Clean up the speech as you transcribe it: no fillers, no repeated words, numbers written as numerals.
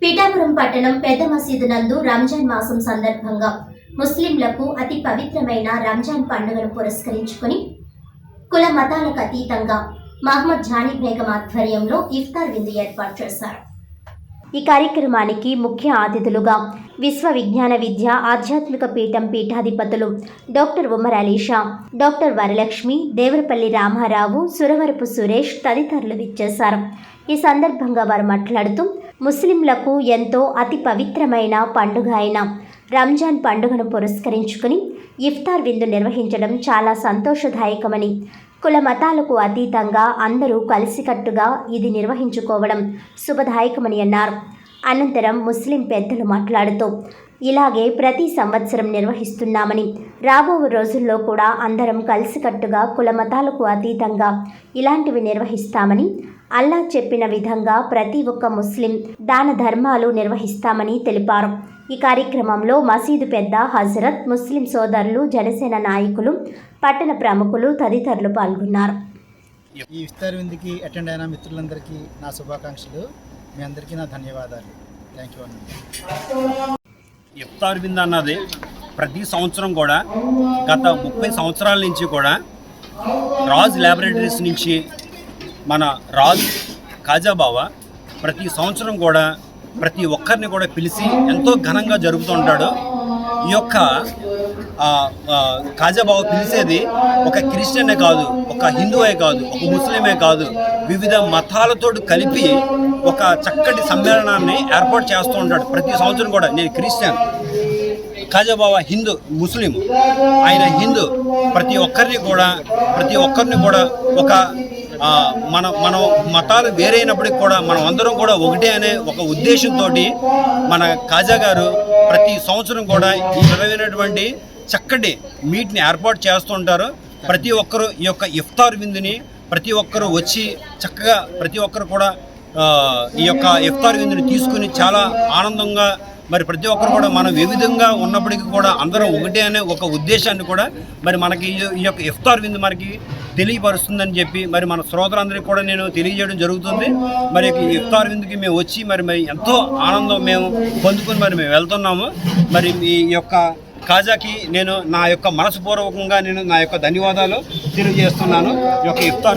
పిఠాపురం పట్టణం పెద్ద మసీదు నందు రంజాన్ మాసం సందర్భంగా ముస్లింలకు అతి పవిత్రమైన రంజాన్ పండుగను పురస్కరించుకుని కుల మతాలకు అతీతంగా మహమ్మద్ జానీ బేగం ఆధ్వర్యంలో ఇఫ్తార్ విందు ఏర్పాటు చేశారు. ఈ కార్యక్రమానికి ముఖ్య అతిథులుగా విశ్వ విజ్ఞాన విద్య ఆధ్యాత్మిక పీఠం పీఠాధిపతులు డాక్టర్ ఉమర్ అలీషా, డాక్టర్ వరలక్ష్మి, దేవరపల్లి రామారావు, సురవరపు సురేష్ తదితరులు విచ్చేశారు. ఈ సందర్భంగా వారు మాట్లాడుతూ ముస్లింలకు ఎంతో అతి పవిత్రమైన పండుగ అయిన రంజాన్ పండుగను పురస్కరించుకుని ఇఫ్తార్ విందు నిర్వహించడం చాలా సంతోషదాయకమని, కుల మతాలకు అతీతంగా అందరూ కలిసికట్టుగా ఇది నిర్వహించుకోవడం శుభదాయకమని అన్నారు. అనంతరం ముస్లిం పెద్దలు మాట్లాడుతూ ఇలాగే ప్రతి సంవత్సరం నిర్వహిస్తున్నామని, రాబో రోజుల్లో కూడా అందరం కలిసికట్టుగా కుల మతాలకు అతీతంగా ఇలాంటివి నిర్వహిస్తామని, అల్లా చెప్పిన విధంగా ప్రతి ఒక్క ముస్లిం దాన ధర్మాలు నిర్వహిస్తామని తెలిపారు. ఈ కార్యక్రమంలో మసీదు పెద్ద హజరత్, ముస్లిం సోదరులు, జనసేన నాయకులు, పట్టణ ప్రముఖులు తదితరులు పాల్గొన్నారు. ఈ ఇఫ్తార్ విందుకి అటెండ్ అయిన మిత్రులందరికీ నా శుభాకాంక్షలు. మీ అందరికీ నా ధన్యవాదాలు. థ్యాంక్ యూ అన్న. ఇఫ్తార్ విందు అన్నది ప్రతి సంవత్సరం కూడా గత 30 సంవత్సరాల నుంచి కూడా రాజ్ ల్యాబొరేటరీస్ నుంచి మన రాజ్ ఖాజాబావా ప్రతి సంవత్సరం కూడా ప్రతి ఒక్కరిని కూడా పిలిచి ఎంతో ఘనంగా జరుపుతూ ఉంటాడు. ఈ యొక్క ఖాజాబావా పిలిచేది ఒక క్రిస్టియనే కాదు, ఒక హిందువే కాదు, ఒక ముస్లిమే కాదు, వివిధ మతాలతో కలిపి ఒక చక్కటి సమ్మేళనాన్ని ఏర్పాటు చేస్తూ ఉంటాడు ప్రతి సంవత్సరం కూడా. నేను క్రిస్టియన్, ఖాజాబావా హిందూ, ముస్లిం, ఆయన హిందూ. ప్రతి ఒక్కరిని కూడా ఒక మన మతాలు వేరైనప్పటికీ కూడా మనం అందరం కూడా ఒకటే అనే ఒక ఉద్దేశంతో మన ఖాజా గారు ప్రతి సంవత్సరం కూడా ఈ విధమైనటువంటి చక్కటి మీట్ని ఏర్పాటు చేస్తూ ఉంటారు. ప్రతి ఒక్కరూ ఈ యొక్క ఇఫ్తార్ విందుని ప్రతి ఒక్కరూ వచ్చి చక్కగా ప్రతి ఒక్కరు కూడా ఈ యొక్క ఇఫ్తార్ విందుని తీసుకుని చాలా ఆనందంగా, మరి ప్రతి ఒక్కరు కూడా మనం ఏ విధంగా ఉన్నప్పటికీ కూడా అందరం ఒకటే అనే ఒక ఉద్దేశాన్ని కూడా మరి మనకి ఈ యొక్క ఇఫ్తార్ విందు మనకి తెలియపరుస్తుందని చెప్పి మరి మన శ్రోతలందరికీ కూడా నేను తెలియజేయడం జరుగుతుంది. మరి ఇఫ్తార్ విందుకి మేము వచ్చి మరి ఎంతో ఆనందం మేము పొందుకొని మరి మేము వెళ్తున్నాము. మరి ఈ యొక్క ఖాజాకి నేను నా యొక్క మనస్పూర్వకంగా నేను నా యొక్క ధన్యవాదాలు తెలియజేస్తున్నాను. ఈ యొక్క ఇఫ్తార్